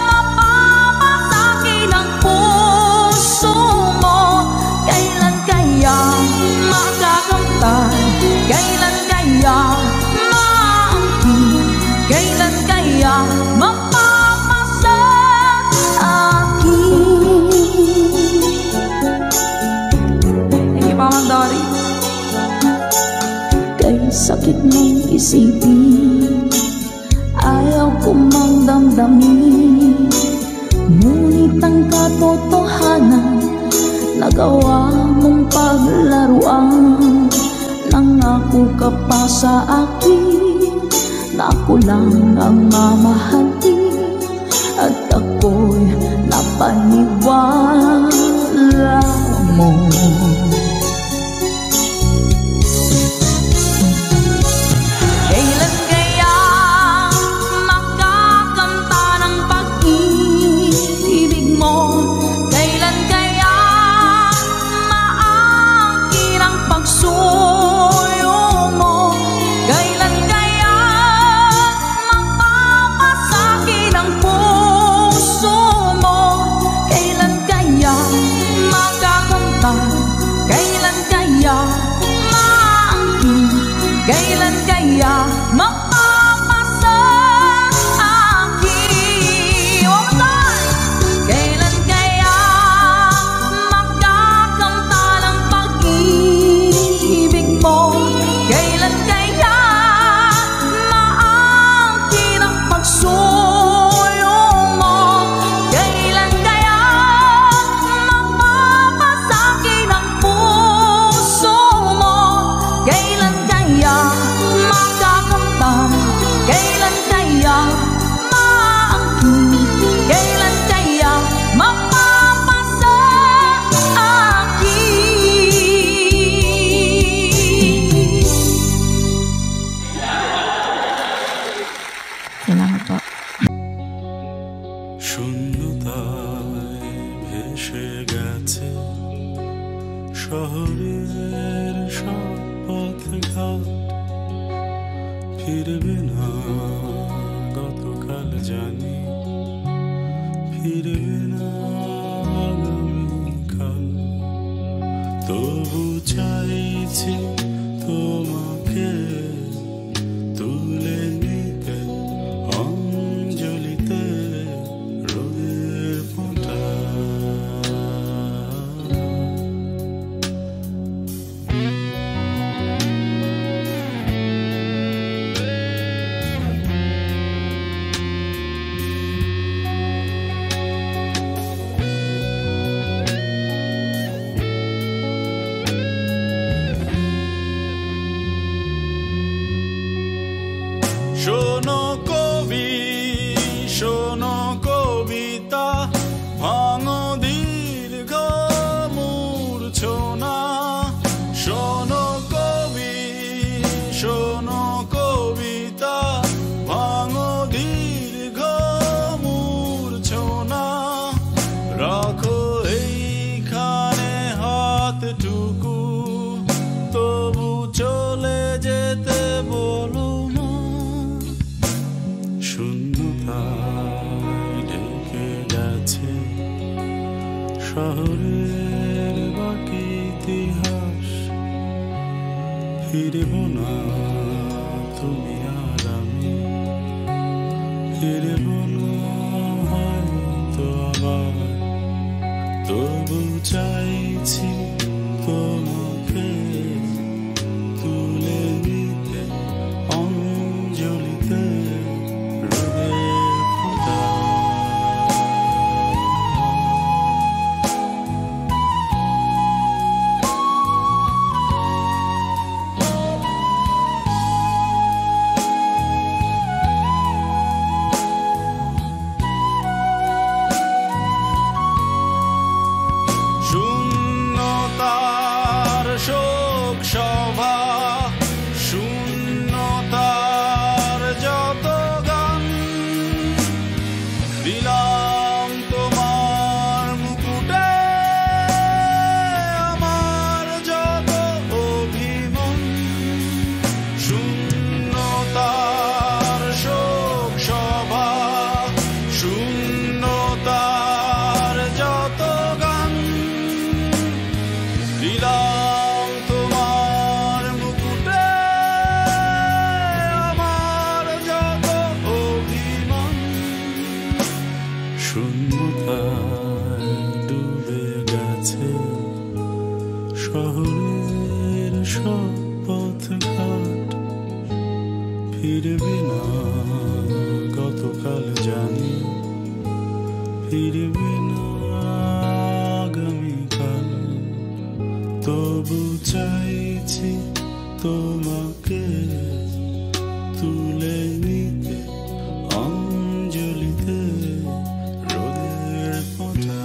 mapapasakin ang puso mo? Kailan kaya makakamtan? Kailan kaya maangkin? Kailan kaya mapapasa akin? Thank you, Mama Dory. Kay sakit mong isipin, ayaw ko mang damdamin, ngunit ang katotohanan, nagawa mong paglaruan. Nangako ka pa sa akin na ako lang ang mamahalin, at ako'y napaniwala mo. Kailan kaya makakanta ng pag-ibig mo? Kailan kaya maangkin ang pagsuyo mo? Kailan kaya mapapasakin ang puso mo? Kailan kaya makakanta? শূন্যতায় ভেসে গেছে শহরের সব পথঘাট, ফিরবে না গতকাল জানি, ফিরবে না আগামীকাল। তবু চাইছি তোমাকে তুলে নিতে অঞ্জলিতে রোদের ফোঁটা। শোনো কবি, শোনো কবিতা, ভাঙো দীর্ঘ মূর্ছনা। শোনো কবি, শোনো কবিতা, ভাঙো দীর্ঘ মূর্ছনা। রাখো এইখানে হাতটুকু, তবু চলে যেতে বলো না। শূন্যতায় ঢেকে গেছে শহরের বাকি ইতিহাস, ফিরব না তুমি আর আমি, ফিরব না হয়তো আবার। তবু চাইছি তোমাকে তুলে নিতে অঞ্জলিতে রোদের ফোঁটা। শূন্যতার শোক সভা, শূন্যতার যত গান, দিলাম তোমার মুকুটে আমার যত অভিমান। শূন্যতার শোক সভা, শূন্যতার যত গান, দিলাম তোমার মুকুটে আমার যত অভিমান। শূন্যতায় ডুবে গেছে শহরের সব পথঘাট, ফিরবে না গতকাল জানি, ফিরবে না আগামীকাল। তবু চাইছি তোমাকে তুলে নিতে অঞ্জলিতে রোদের ফোঁটা।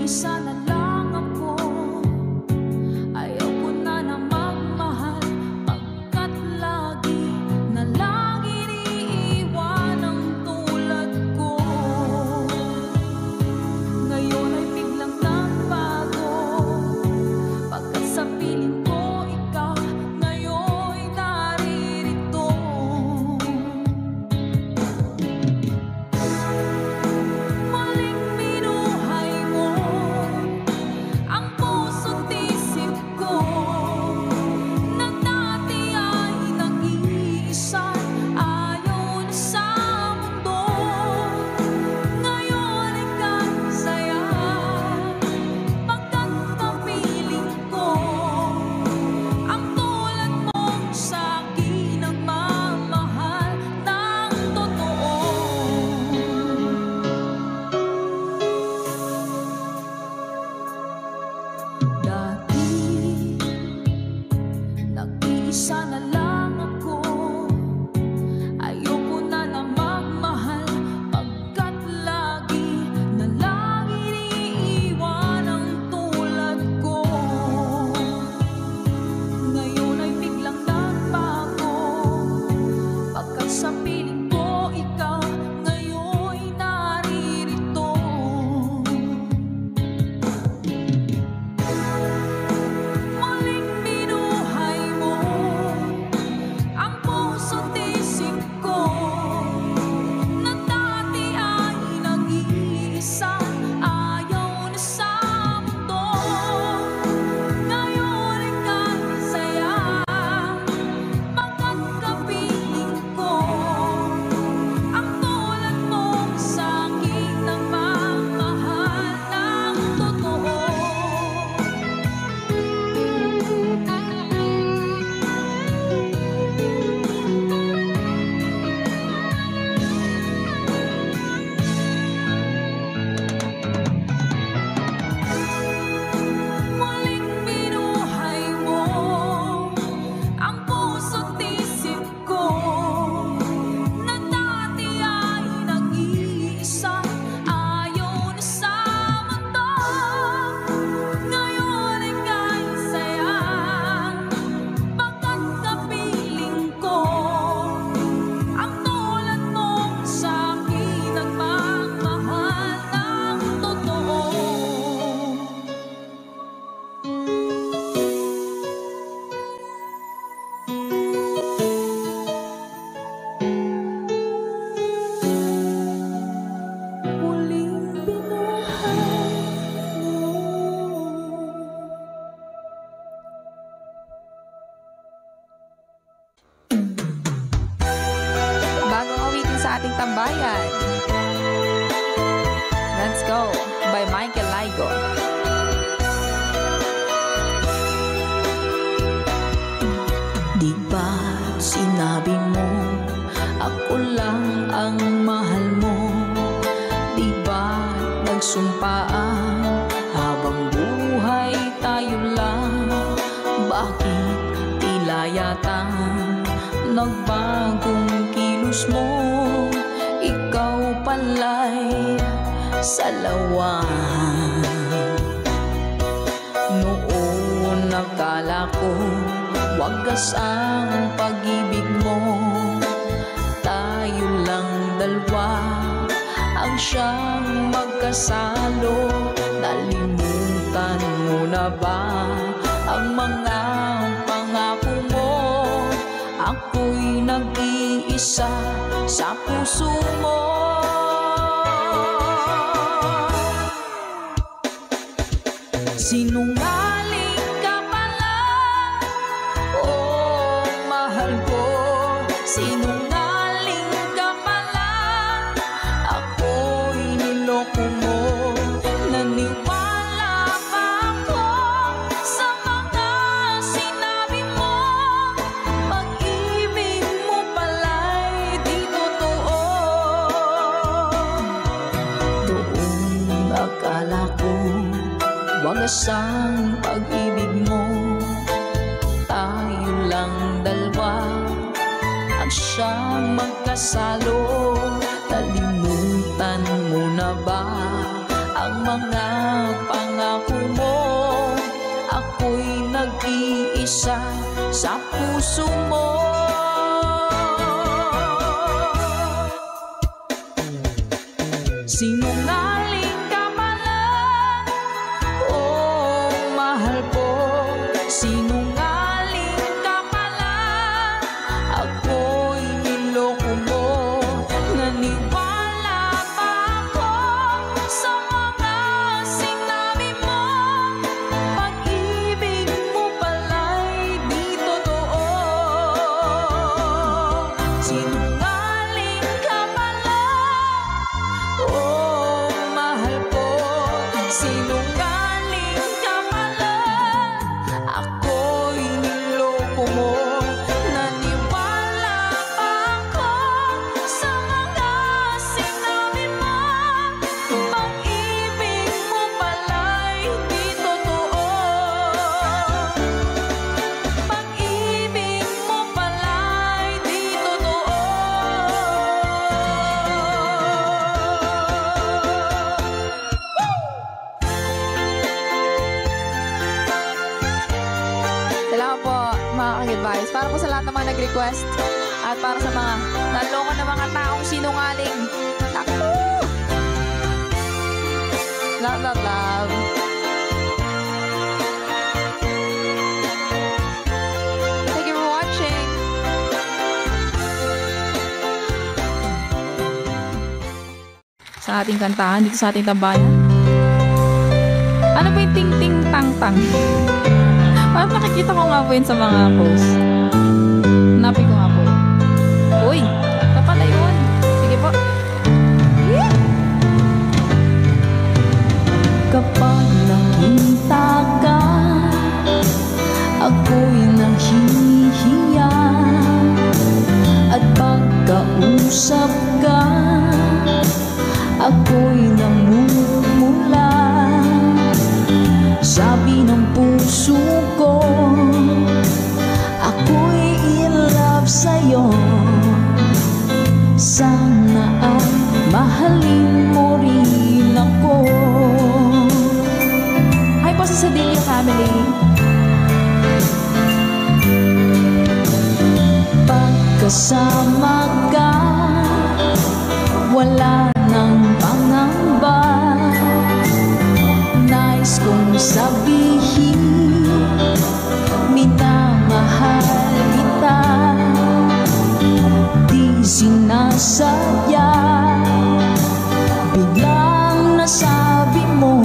Nag-iisa na lang ako. Ayaw ko na na magmahal, pagkat lagi na lang iniiwan ang tulad ko. Ngayon ay biglang nagbago, pagkat sa piling ko ikaw ngayon'y naririto. Muling binuhay mo ang puso't isip ko, na dati ay nag-iisa, ayaw na sa mundo. Ngayon ay kasaya, pagkat napiling ko ang tulad mong sa'kin ang mamahal ng totoo. Dati, nag-iisa na lang ako. Ayoko na na magmahal, pagkat lagi na lang iniiwan ang tulad ko. Ngayon ay biglang nagbago, pagkat sa piling ko ikaw ngayon'y naririto. Muling binuhay mo ang puso't isip ko, na dati ay nag-iisa, ayaw na sa mundo. Ngayon ay kasaya, pagkat kapiling ko ang tulad mong sa'kin ang mamahal ng totoo. Muling binuhay mo ang puso't isip ko, na dati ay nag-iisa, ayaw na sa mundo. Ngayon ay kasaya, pagkat kapiling ko ang tulad mong sa'kin ang magmahal ng totoo. Muling binuhay mo. Bagong awitin sa ating tambayan. Let's Go by Michael Laigo. Di ba sinabi mo ako lang ang mahal mo? Di ba nagsumpaan habang buhay tayo lang? Bakit tila yata nagbagong kilos mo? Ikaw pala'y salawan. Noon nakala ko wagas ang pag-ibig mo, tayo lang dalawa ang siyang magkasalo. Nalimutan mo na ba ang mga pangako mo? Ako'y nag-iisa sa puso mo. Sinungaling ka pala, oh mahal ko. Sinungaling ka pala, ako'y niloko mo. Naniwala pa ako sa mga sinabi mo. Pag-ibig mo pala'y di totoo. Doon akala ko wagas ang pag-ibig mo, tayo lang dalawa ang siyang magkasalo. Nalimutan mo na ba ang mga isa sa puso mo. Sinungaling ka pala, oh mahal ko. Sinungaling ka pala, ako'y niloko mo. Naniwala pa ako sa mga sinabi mo. Pag-ibig mo pala'y di totoo. Sinungaling ka pala, oh mahal ko. Sinungaling ka pala, ako'y niloko mo. Naniwala pa ako sa mga sinabi mo. Pag-ibig mo pala'y di totoo. Pag-ibig mo pala'y di totoo. Salamat po mga kag-advice. Para po sa lahat ng mga nag-request at para sa mga naloko na mga taong sinungaling. Naku! Love, love, love. Thank you for watching. Sa ating kantahan dito sa ating tambayan. Ano ba yung ting-ting-tang-tang? Parang nakikita ko nga po yun sa mga posts. Hanapin ko nga po yun. Uy! Ito pala yun. Sige po. Yeah! Kapag nakita ka, ako'y nahihiya. At pagkausap ka, ako'y namumula. Sabi ng puso ko, ako'y in love sa'yo. Sana ay mahalin mo rin ako. Hi po sa Sedilio family. Pagkasama ka, wala nang pangamba. Nais kong sabihin, minamahal kita. Di sinasadya, biglang nasabi mo.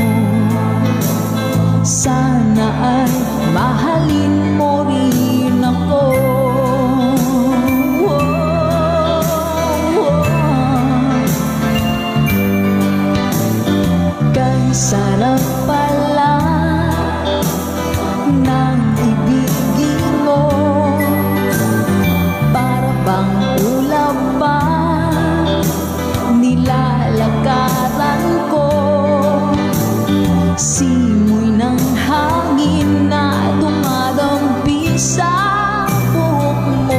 Sana ay mahalin mo rin ako. Sarap pala ng ibigin mo. Para bang ulap pa nilalakaran ko. Simoy ng hangin na dumadampi sa buhok mo.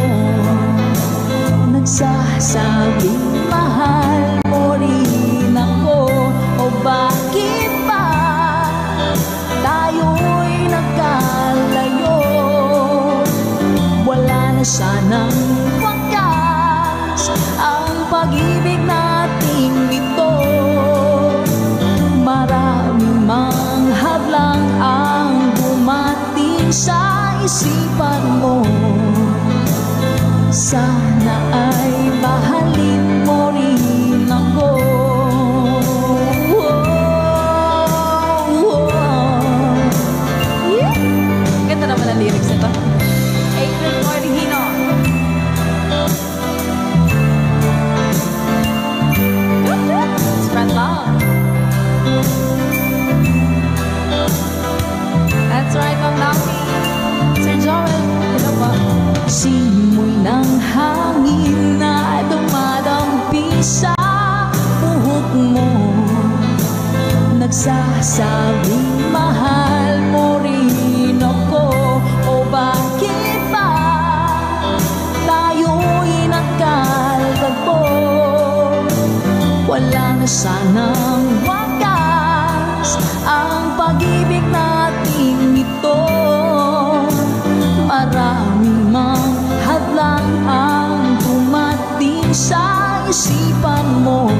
Nagsasabing mahal mo rin ako. O bakit ba tayo'y nagkalayo? Wala na sanang wakas ang pag-ibig nating ito. Maraming mang hadlang ang dumating sa isipan mo. Sana ay mahalin mo rin ako. Ganda naman ang lyrics nito. Adrian Cordigino. Spread love. That's right, Ma'am Nami. Sir Joel, hello po. Simoy ng hangin na dumadampi sa buhok mo. Nagsasabing mahal mo rin ako. O bakit ba tayo'y nagkalagpo? Wala na sanang wakas ang pag-ibig nating ito. maraming mga hadlang ang dumating sa isipan mo.